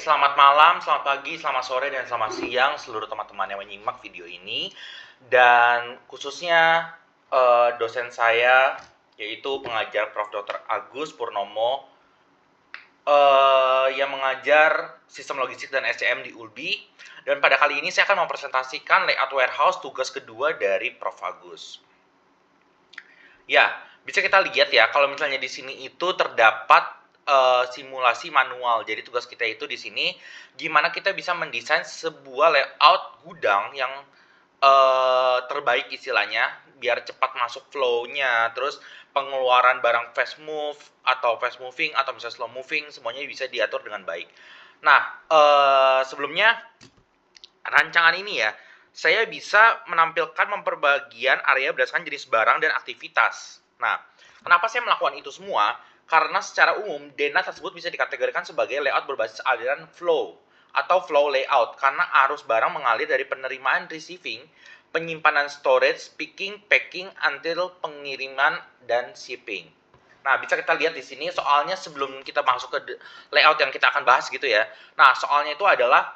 selamat malam, selamat pagi, selamat sore, dan selamat siang seluruh teman-teman yang menyimak video ini. Dan khususnya dosen saya, yaitu pengajar Prof. Dr. Agus Purnomo, yang mengajar sistem logistik dan SCM di ULBI. Dan pada kali ini saya akan mempresentasikan layout warehouse tugas kedua dari Prof. Agus. Ya, bisa kita lihat ya, kalau misalnya di sini itu terdapat simulasi manual. Jadi tugas kita itu di sini gimana kita bisa mendesain sebuah layout gudang yang terbaik istilahnya, biar cepat masuk flow-nya, terus pengeluaran barang fast move atau fast moving atau misalnya slow moving, semuanya bisa diatur dengan baik. Nah, sebelumnya rancangan ini ya, saya bisa menampilkan memperbagian area berdasarkan jenis barang dan aktivitas. Nah, kenapa saya melakukan itu semua? Karena secara umum, dena tersebut bisa dikategorikan sebagai layout berbasis aliran flow atau flow layout karena arus barang mengalir dari penerimaan receiving, penyimpanan storage, picking, packing, until pengiriman dan shipping. Nah, bisa kita lihat di sini soalnya sebelum kita masuk ke layout yang kita akan bahas gitu ya. Nah, soalnya itu adalah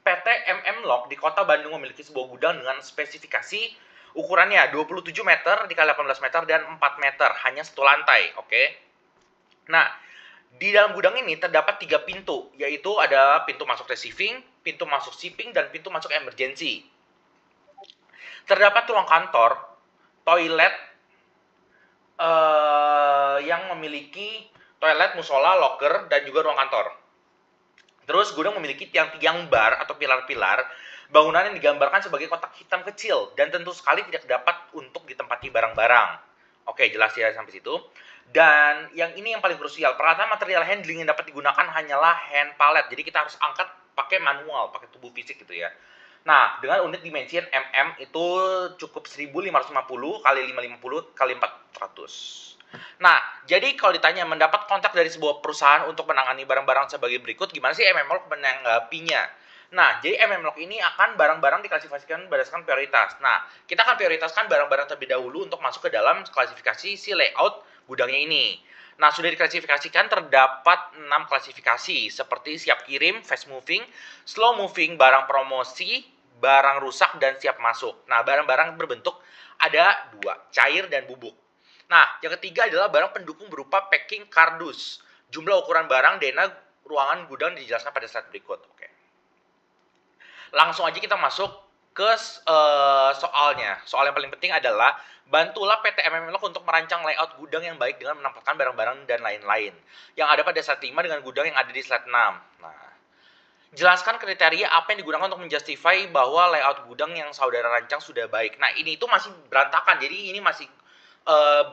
PT MM Log di Kota Bandung memiliki sebuah gudang dengan spesifikasi ukurannya 27 meter dikali 18 meter dan 4 meter, hanya satu lantai, oke? Nah, di dalam gudang ini terdapat 3 pintu, yaitu ada pintu masuk receiving, pintu masuk shipping, dan pintu masuk emergency. Terdapat ruang kantor, toilet yang memiliki toilet, musola, loker, dan juga ruang kantor. Terus gudang memiliki tiang-tiang bar atau pilar-pilar bangunan yang digambarkan sebagai kotak hitam kecil dan tentu sekali tidak dapat untuk ditempati barang-barang. Oke, jelas ya sampai situ. Dan yang ini yang paling krusial, peralatan material handling yang dapat digunakan hanyalah hand pallet. Jadi kita harus angkat pakai manual, pakai tubuh fisik gitu ya. Nah, dengan unit dimensi mm itu cukup 1550 kali 550 kali 400. Nah, jadi kalau ditanya mendapat kontak dari sebuah perusahaan untuk menangani barang-barang sebagai berikut, gimana sih MM Log menanggapinya? Nah, jadi MM Log ini akan barang-barang diklasifikasikan berdasarkan prioritas. Nah, kita akan prioritaskan barang-barang terlebih dahulu untuk masuk ke dalam klasifikasi si layout gudangnya ini. Nah, sudah diklasifikasikan terdapat 6 klasifikasi seperti siap kirim, fast moving, slow moving, barang promosi, barang rusak, dan siap masuk. Nah, barang-barang berbentuk ada 2, cair dan bubuk. Nah, yang ketiga adalah barang pendukung berupa packing kardus. Jumlah ukuran barang dena ruangan gudang dijelaskan pada slide berikut. Oke. Langsung aja kita masuk ke soalnya. Soal yang paling penting adalah bantulah PT MM Log untuk merancang layout gudang yang baik dengan menempatkan barang-barang dan lain-lain. Yang ada pada slide 5 dengan gudang yang ada di slide 6. Nah, jelaskan kriteria apa yang digunakan untuk menjustify bahwa layout gudang yang saudara rancang sudah baik. Nah, ini itu masih berantakan. Jadi ini masih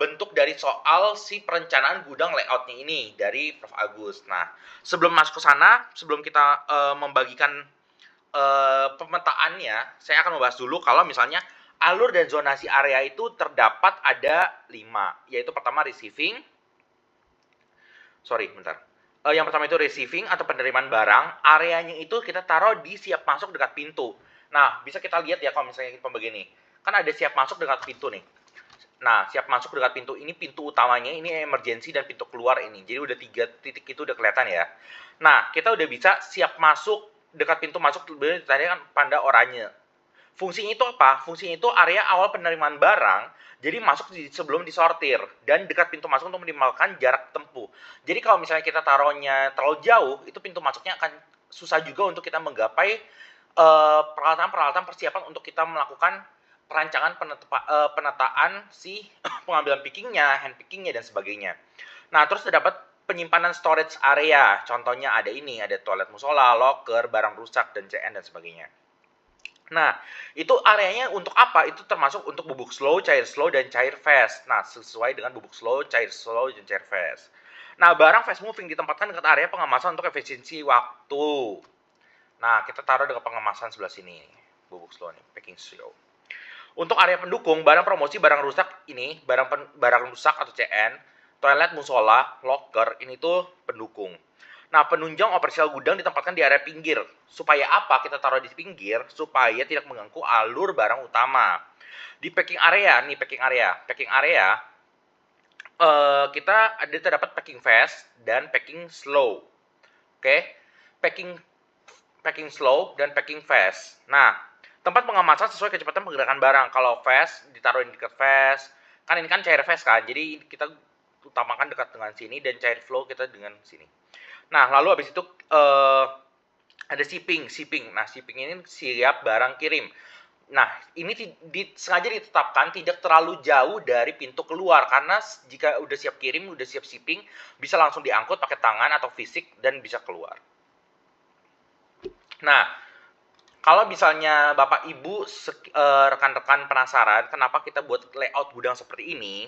bentuk dari soal si perencanaan gudang layoutnya ini dari Prof. Agus. Nah, sebelum masuk ke sana, sebelum kita membagikan pemetaannya, saya akan membahas dulu kalau misalnya alur dan zonasi area itu terdapat ada 5, yaitu pertama receiving. Yang pertama itu receiving atau penerimaan barang. Areanya itu kita taruh di siap masuk dekat pintu. Nah, bisa kita lihat ya kalau misalnya kita pembagian ini. Kan ada siap masuk dekat pintu nih. Nah, siap masuk dekat pintu ini pintu utamanya, ini emergency dan pintu keluar ini. Jadi udah 3 titik itu udah kelihatan ya. Nah, kita udah bisa siap masuk dekat pintu masuk tadi kan tanda oranye. Fungsinya itu apa? Fungsinya itu area awal penerimaan barang, jadi masuk sebelum disortir dan dekat pintu masuk untuk minimalkan jarak tempuh. Jadi kalau misalnya kita taruhnya terlalu jauh, itu pintu masuknya akan susah juga untuk kita menggapai peralatan-peralatan persiapan untuk kita melakukan perancangan penataan si pengambilan pickingnya, hand pickingnya, dan sebagainya. Nah, terus terdapat penyimpanan storage area. Contohnya ada ini, ada toilet musola, locker, barang rusak, dan CN, dan sebagainya. Nah, itu areanya untuk apa? Itu termasuk untuk bubuk slow, cair slow, dan cair fast. Nah, sesuai dengan bubuk slow, dan cair fast. Nah, barang fast moving ditempatkan dekat area pengemasan untuk efisiensi waktu. Nah, kita taruh dengan pengemasan sebelah sini. Bubuk slow nih, packing slow. Untuk area pendukung, barang promosi, barang rusak ini, barang rusak atau CN, toilet, musola, locker, ini tuh pendukung. Nah, penunjang operasional gudang ditempatkan di area pinggir. Supaya apa kita taruh di pinggir? Supaya tidak mengganggu alur barang utama. Di packing area, kita terdapat packing fast dan packing slow. Oke. packing packing slow dan packing fast. Nah, tempat pengemasan sesuai kecepatan pergerakan barang. Kalau fast ditaruh di dekat fast, kan ini kan cair fast kan, jadi kita utamakan dekat dengan sini, dan cair flow kita dengan sini. Nah, lalu habis itu ada shipping. Nah, shipping ini siap barang kirim. Nah, ini sengaja ditetapkan tidak terlalu jauh dari pintu keluar, karena jika udah siap kirim, udah siap shipping, bisa langsung diangkut pakai tangan atau fisik dan bisa keluar. Nah, kalau misalnya Bapak Ibu rekan-rekan penasaran kenapa kita buat layout gudang seperti ini,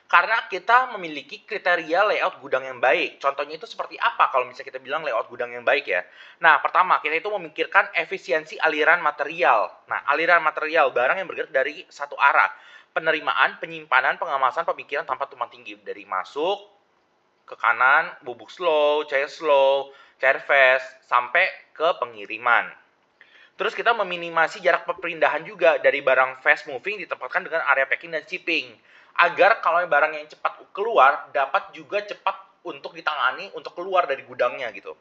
karena kita memiliki kriteria layout gudang yang baik. Contohnya itu seperti apa kalau misalnya kita bilang layout gudang yang baik ya? Nah, pertama, kita itu memikirkan efisiensi aliran material. Nah, aliran material barang yang bergerak dari satu arah. Penerimaan, penyimpanan, pengemasan, pemikiran tanpa tumpang tinggi. Dari masuk ke kanan, bubuk slow, cair fast, sampai ke pengiriman. Terus kita meminimasi jarak perpindahan juga dari barang fast moving ditempatkan dengan area packing dan shipping, agar kalau barang yang cepat keluar dapat juga cepat untuk ditangani untuk keluar dari gudangnya gitu.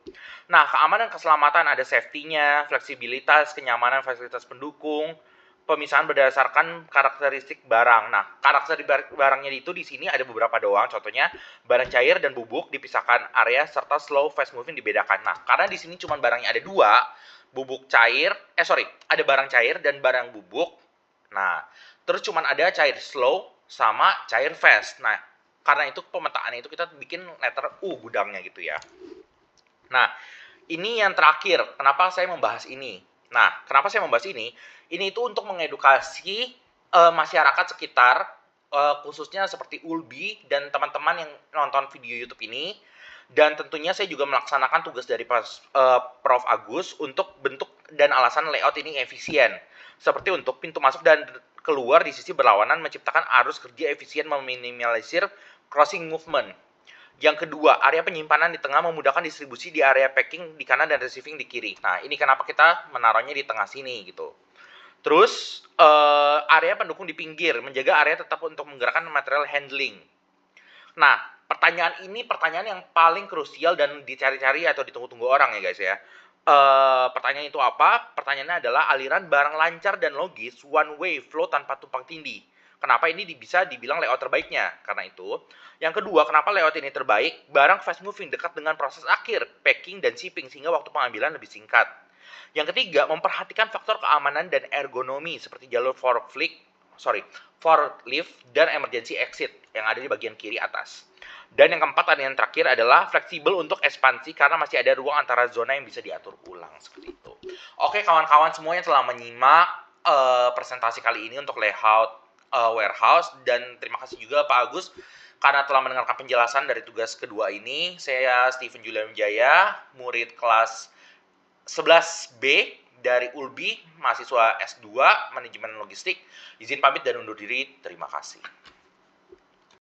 Nah, keamanan dan keselamatan ada safety-nya, fleksibilitas, kenyamanan, fasilitas pendukung, pemisahan berdasarkan karakteristik barang. Nah, karakteristik barangnya itu di sini ada beberapa doang. Contohnya barang cair dan bubuk dipisahkan area, serta slow fast moving dibedakan. Nah, karena di sini cuma barangnya ada dua, bubuk cair, ada barang cair dan barang bubuk. Nah, terus cuman ada cair slow sama cair fast. Nah, karena itu pemetaannya itu kita bikin letter U gudangnya gitu ya. Nah, ini yang terakhir. Kenapa saya membahas ini? Nah, kenapa saya membahas ini? Ini itu untuk mengedukasi masyarakat sekitar, khususnya seperti Ulbi dan teman-teman yang nonton video YouTube ini. Dan tentunya saya juga melaksanakan tugas dari Prof. Agus untuk bentuk dan alasan layout ini efisien. Seperti untuk pintu masuk dan keluar di sisi berlawanan menciptakan arus kerja efisien, meminimalisir crossing movement. Yang kedua, area penyimpanan di tengah memudahkan distribusi di area packing di kanan dan receiving di kiri. Nah, ini kenapa kita menaruhnya di tengah sini gitu. Terus, area pendukung di pinggir, menjaga area tetap untuk menggerakkan material handling. Nah, pertanyaan ini pertanyaan yang paling krusial dan dicari-cari atau ditunggu-tunggu orang ya guys ya. Pertanyaan itu apa? Pertanyaannya adalah aliran barang lancar dan logis, one way flow tanpa tumpang tindih. Kenapa ini bisa dibilang layout terbaiknya? Karena itu. Yang kedua, kenapa layout ini terbaik? Barang fast moving dekat dengan proses akhir, packing dan shipping, sehingga waktu pengambilan lebih singkat. Yang ketiga, memperhatikan faktor keamanan dan ergonomi seperti jalur forklift dan emergency exit yang ada di bagian kiri atas. Dan yang keempat dan yang terakhir adalah fleksibel untuk ekspansi karena masih ada ruang antara zona yang bisa diatur ulang seperti itu. Oke kawan-kawan semua yang telah menyimak presentasi kali ini untuk layout warehouse, dan terima kasih juga Pak Agus karena telah mendengarkan penjelasan dari tugas kedua ini. Saya Steven Julian Wijaya, murid kelas 11B dari Ulbi, mahasiswa S2 Manajemen Logistik. Izin pamit dan undur diri. Terima kasih.